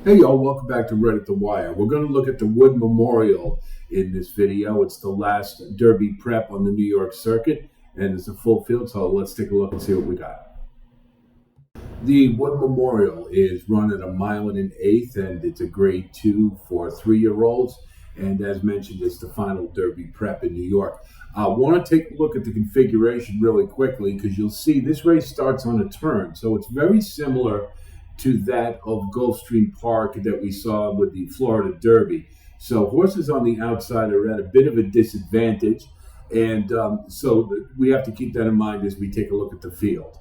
Hey y'all, welcome back to Right at the Wire. We're going to look at the Wood Memorial in this video. It's the last Derby prep on the New York circuit, and it's a full field, so let's take a look and see what we got. The Wood Memorial is run at 1 1/8 miles, and it's a grade 2 for 3-year-olds. And as mentioned, it's the final Derby prep in New York. I want to take a look at the configuration really quickly because you'll see this race starts on a turn. So it's very similar to that of Gulfstream Park that we saw with the Florida Derby. So horses on the outside are at a bit of a disadvantage. And so we have to keep that in mind as we take a look at the field.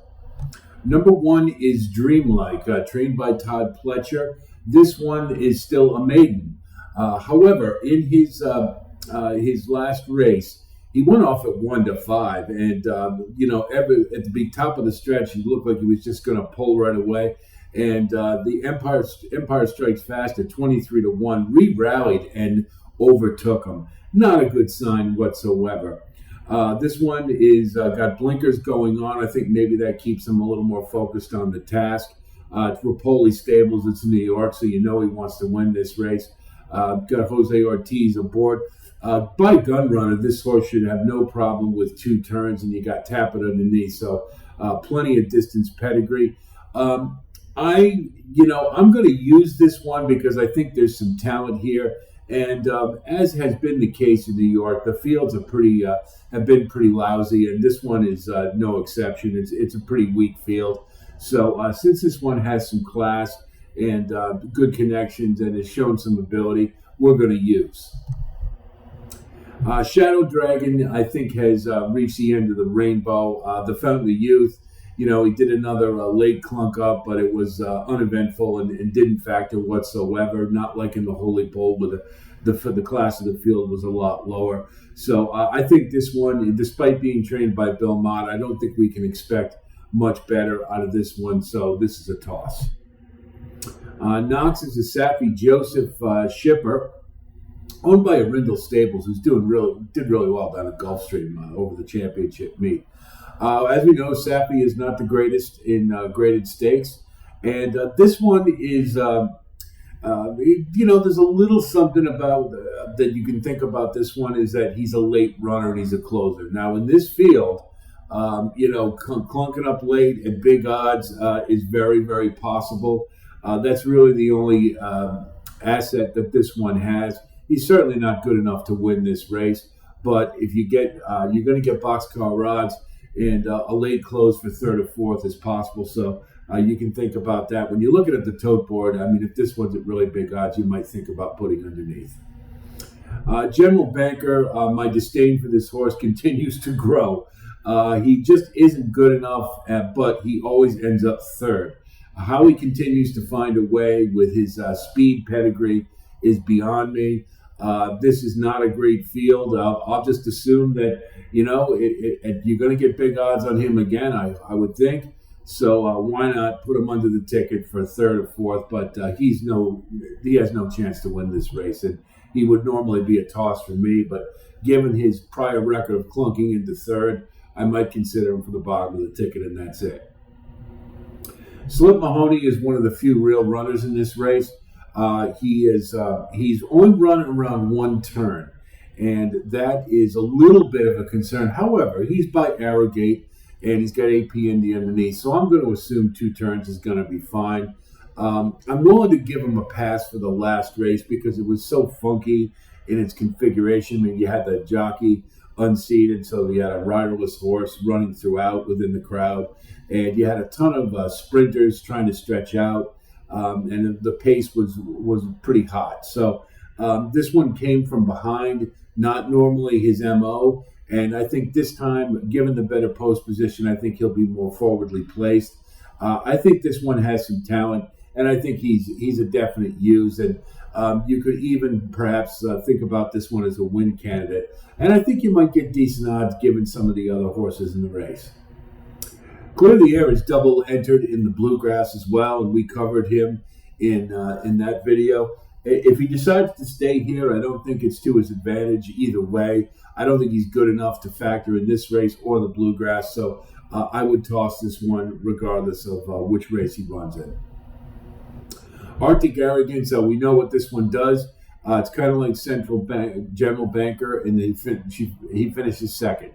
Number 1 is Dreamlike, trained by Todd Pletcher. This one is still a maiden. However, in his last race, he went off at 1-5, and at the top of the stretch, he looked like he was just going to pull right away. And the Empire Strikes Fast at 23-1 re-rallied and overtook him. Not a good sign whatsoever. This one is got blinkers going on. I think maybe that keeps him a little more focused on the task. It's Rapoli Stables. It's New York, so you know he wants to win this race. Got Jose Ortiz aboard. By gun runner, this horse should have no problem with 2 turns, and you got Tappet underneath, so plenty of distance pedigree. I'm going to use this one because I think there's some talent here, and as has been the case in New York, the fields are have been pretty lousy, and this one is no exception. It's a pretty weak field. So since this one has some class and good connections and has shown some ability, we're going to use. Shadow Dragon, I think, has reached the end of the rainbow. The Fountain of Youth, he did another late clunk up, but it was uneventful and didn't factor whatsoever. Not like in the Holy Bull, where the class of the field was a lot lower. So I think this one, despite being trained by Bill Mott, I don't think we can expect much better out of this one. So this is a toss. Knox is a Saffie Joseph shipper, owned by Arundel Stables, who's did really well down at Gulfstream over the championship meet. As we know, Saffie is not the greatest in graded stakes, and this one is, there's a little something about that you can think about. This one is that he's a late runner and he's a closer. Now in this field, clunking up late at big odds is very, very possible. That's really the only asset that this one has. He's certainly not good enough to win this race, but if you get, you're going to get boxcar rods, and a late close for 3rd or 4th is possible. So you can think about that. When you're looking at the tote board, I mean, if this one's at really big odds, you might think about putting underneath. General Banker, my disdain for this horse continues to grow. He just isn't good enough, but he always ends up 3rd. How he continues to find a way with his speed pedigree is beyond me. This is not a great field. I'll just assume that, you're going to get big odds on him again, I would think. So why not put him under the ticket for 3rd or 4th? But he has no chance to win this race, and he would normally be a toss for me. But given his prior record of clunking into 3rd, I might consider him for the bottom of the ticket, and that's it. Slip Mahoney is one of the few real runners in this race. He's only run around 1 turn, and that is a little bit of a concern. However, he's by Arrogate, and he's got AP Indy underneath, so I'm going to assume 2 turns is going to be fine. I'm willing to give him a pass for the last race because it was so funky in its configuration. I mean, you had the jockey unseated, so you had a riderless horse running throughout within the crowd, and you had a ton of sprinters trying to stretch out. And the pace was pretty hot. So this one came from behind, not normally his MO. And I think this time, given the better post position, I think he'll be more forwardly placed. I think this one has some talent, and I think he's a definite use. And you could even perhaps think about this one as a win candidate. And I think you might get decent odds given some of the other horses in the race. Clear the Air is double entered in the Bluegrass as well, and we covered him in that video. If he decides to stay here, I don't think it's to his advantage either way. I don't think he's good enough to factor in this race or the Bluegrass, so I would toss this one regardless of which race he runs in. Arctic Arrogance, we know what this one does. It's kind of like General Banker, and he finishes second.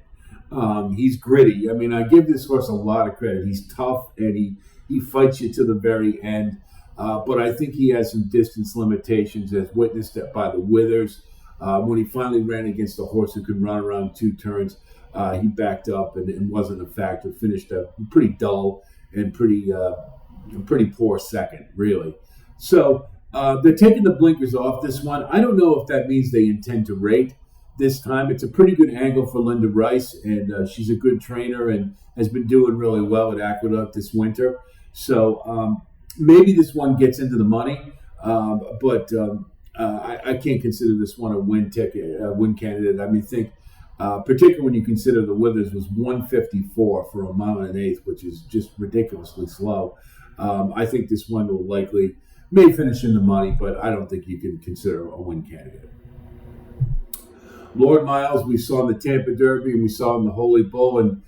He's gritty. I mean, I give this horse a lot of credit. He's tough, and he fights you to the very end. But I think he has some distance limitations, as witnessed by the Withers. When he finally ran against a horse who could run around 2 turns, he backed up and wasn't a factor. Finished a pretty dull and pretty poor second, really. So they're taking the blinkers off this one. I don't know if that means they intend to rate this time. It's a pretty good angle for Linda Rice, and she's a good trainer and has been doing really well at Aqueduct this winter. So maybe this one gets into the money, but I can't consider this one a win candidate. I mean, particularly when you consider the Withers was 154 for a mile and an eighth, which is just ridiculously slow. I think this one may finish in the money, but I don't think you can consider a win candidate. Lord Miles, we saw in the Tampa Derby, and we saw in the Holy Bull, and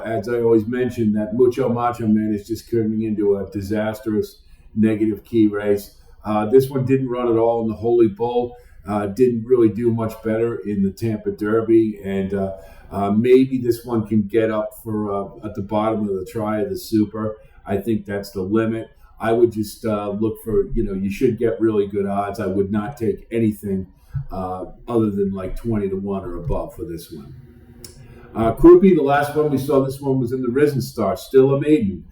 as I always mention, that Mucho Macho Man is just turning into a disastrous negative key race. This one didn't run at all in the Holy Bull, didn't really do much better in the Tampa Derby, and maybe this one can get up for at the bottom of the try of the Super. I think that's the limit. I would just look for, you should get really good odds. I would not take anything other than like 20 to 1 or above for this one. Krupi, the last one we saw, this one was in the Risen Star, still a maiden.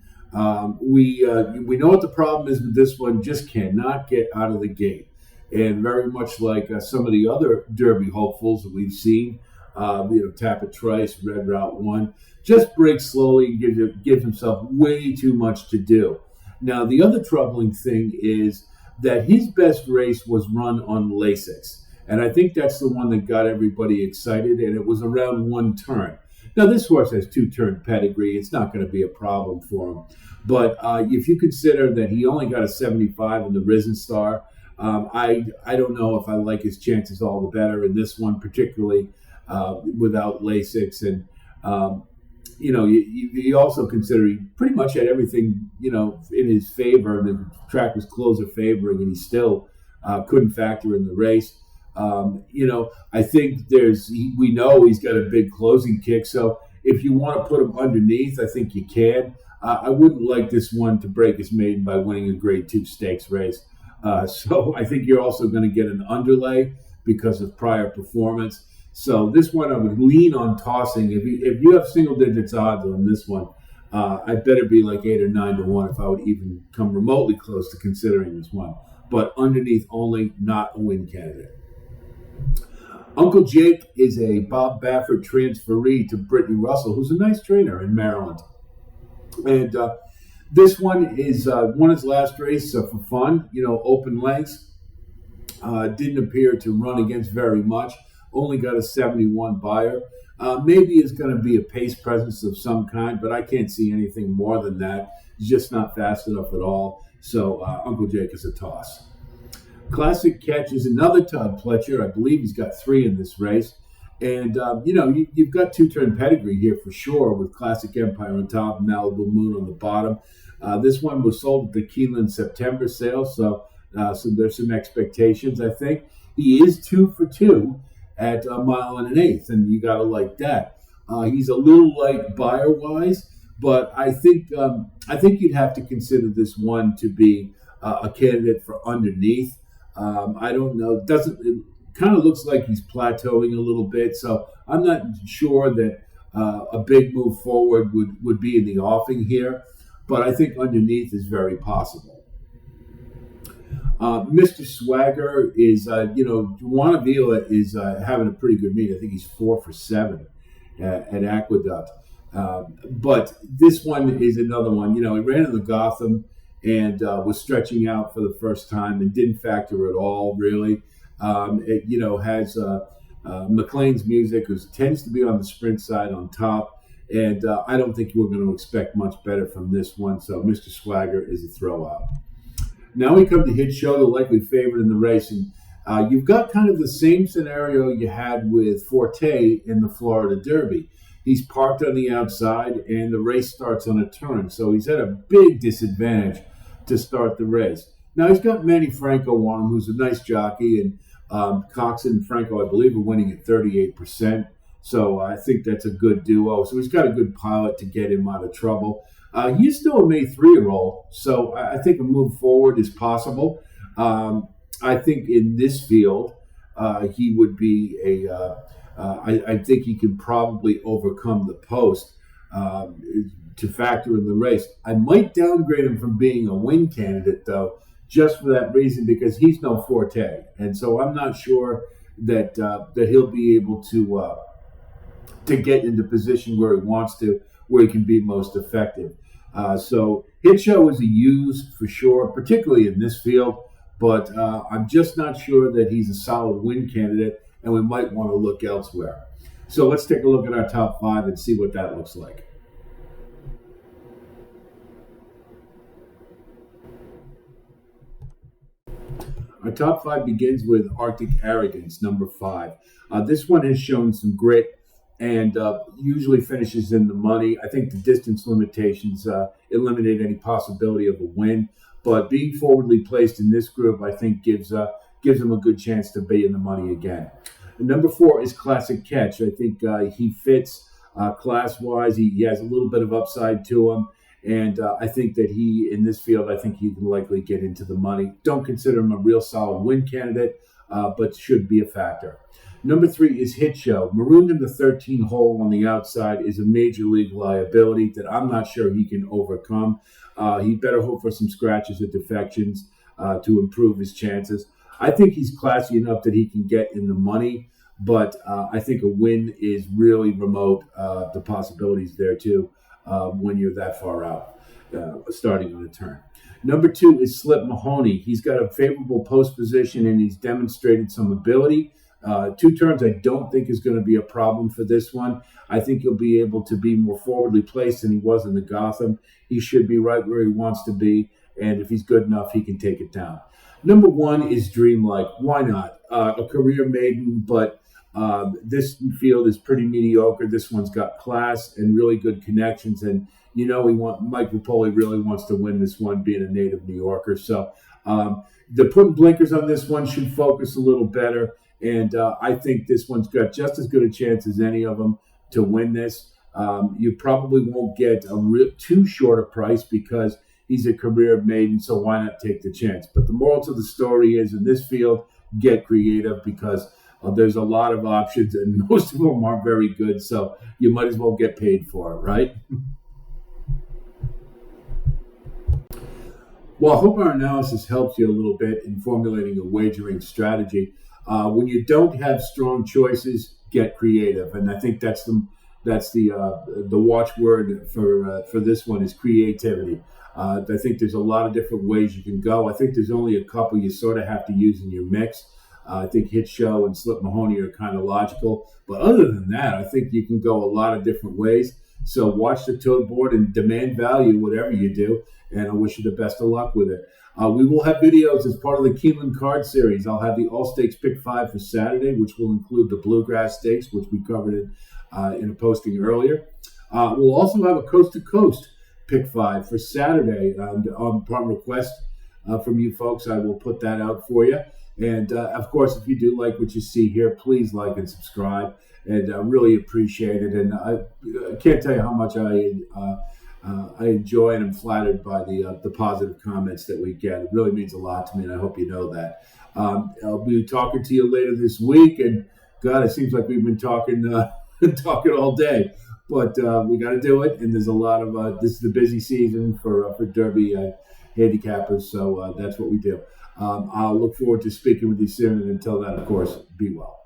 We know what the problem is with this one, just cannot get out of the gate. And very much like some of the other Derby hopefuls that we've seen, Tapit Trice, Red Route 1, just breaks slowly and gives himself way too much to do. Now, the other troubling thing is that his best race was run on Lasix. And I think that's the one that got everybody excited, and it was around 1 turn. Now, this horse has 2-turn pedigree. It's not going to be a problem for him. But if you consider that he only got a 75 in the Risen Star, I don't know if I like his chances all the better in this one, particularly without Lasix. And, you also consider he pretty much had everything, in his favor. The track was closer favoring, and he still couldn't factor in the race. I think we know he's got a big closing kick. So if you want to put him underneath, I think you can. I wouldn't like this one to break his maiden by winning a Grade 2 stakes race. So I think you're also going to get an underlay because of prior performance. So this one I would lean on tossing. If you have single digits odds on this one, I'd better be like 8 or 9 to 1 if I would even come remotely close to considering this one. But underneath only, not a win candidate. Uncle Jake is a Bob Baffert transferee to Brittany Russell, who's a nice trainer in Maryland. And this one is won his last race for fun, open lengths. Didn't appear to run against very much. Only got a 71 buyer. Maybe it's going to be a pace presence of some kind, but I can't see anything more than that. He's just not fast enough at all. So Uncle Jake is a toss. Classic Catch is another Todd Pletcher. I believe he's got 3 in this race. And, you've got 2-turn pedigree here for sure with Classic Empire on top, Malibu Moon on the bottom. This one was sold at the Keeneland September sale, so there's some expectations, I think. He is 2 for 2 at a mile and an eighth, and you got to like that. He's a little light buyer-wise, but I think you'd have to consider this one to be a candidate for underneath. I don't know. It kind of looks like he's plateauing a little bit, so I'm not sure that a big move forward would be in the offing here, but I think underneath is very possible. Mr. Swagger is, Juan Avila is having a pretty good meet. I think he's 4 for 7 at Aqueduct. But this one is another one. He ran in the Gotham and was stretching out for the first time and didn't factor at all, really. It, has McLean's music, who tends to be on the sprint side on top. And I don't think we're going to expect much better from this one. So Mr. Swagger is a throw-out. Now we come to Hit Show, the likely favorite in the race. And you've got kind of the same scenario you had with Forte in the Florida Derby. He's parked on the outside, and the race starts on a turn. So he's at a big disadvantage to start the race. Now he's got Manny Franco on him, who's a nice jockey, and Cox and Franco, I believe, are winning at 38%. So I think that's a good duo. So he's got a good pilot to get him out of trouble. He's still a May 3-year-old, so I think a move forward is possible. I think in this field, he would be I think he can probably overcome the post to factor in the race. I might downgrade him from being a win candidate, though, just for that reason, because he's no Forte, and so I'm not sure that he'll be able to get into position where he wants to, where he can be most effective. So Hit Show is a use for sure, particularly in this field, but I'm just not sure that he's a solid win candidate, and we might want to look elsewhere. So let's take a look at our top 5 and see what that looks like. Our top 5 begins with Arctic Arrogance, number 5. This one has shown some grit and usually finishes in the money. I think the distance limitations eliminate any possibility of a win, but being forwardly placed in this group, I think, gives him a good chance to be in the money again. And number 4 is Classic Catch. I think he fits class-wise. He has a little bit of upside to him. And I think that in this field, I think he can likely get into the money. Don't consider him a real solid win candidate, but should be a factor. Number 3 is Hit Show. Marooned in the 13 hole on the outside is a major league liability that I'm not sure he can overcome. He better hope for some scratches or defections to improve his chances. I think he's classy enough that he can get in the money, but I think a win is really remote. The possibilities there, too. When you're that far out, starting on a turn. Number 2 is Slip Mahoney. He's got a favorable post position, and he's demonstrated some ability. 2 turns I don't think is going to be a problem for this one. I think he'll be able to be more forwardly placed than he was in the Gotham. He should be right where he wants to be, and if he's good enough, he can take it down. Number 1 is Dreamlike. Why not? A career maiden, but this field is pretty mediocre. This one's got class and really good connections, and Mike Rapoli really wants to win this one, being a native New Yorker. So the putting blinkers on this one should focus a little better, and I think this one's got just as good a chance as any of them to win this. You probably won't get too short a price because he's a career maiden, so why not take the chance? But the moral to the story is, in this field, get creative, because there's a lot of options, and most of them aren't very good, so you might as well get paid for it, right? Well, I hope our analysis helps you a little bit in formulating a wagering strategy. When you don't have strong choices, get creative, and I think that's the watchword for this one is creativity. I think there's a lot of different ways you can go. I think there's only a couple you sort of have to use in your mix. I think Hit Show and Slip Mahoney are kind of logical. But other than that, I think you can go a lot of different ways. So watch the toad board and demand value, whatever you do. And I wish you the best of luck with it. We will have videos as part of the Keeneland Card Series. I'll have the All Stakes Pick 5 for Saturday, which will include the Bluegrass Stakes, which we covered in a posting earlier. We'll also have a Coast to Coast Pick 5 for Saturday. Upon request from you folks, I will put that out for you. And, of course, if you do like what you see here, please like and subscribe. And I really appreciate it. And I can't tell you how much I enjoy and am flattered by the positive comments that we get. It really means a lot to me, and I hope you know that. I'll be talking to you later this week. And, God, it seems like we've been talking all day. But we got to do it. And there's a lot of this is the busy season for Derby handicappers. So that's what we do. I'll look forward to speaking with you soon, and until then, of course, be well.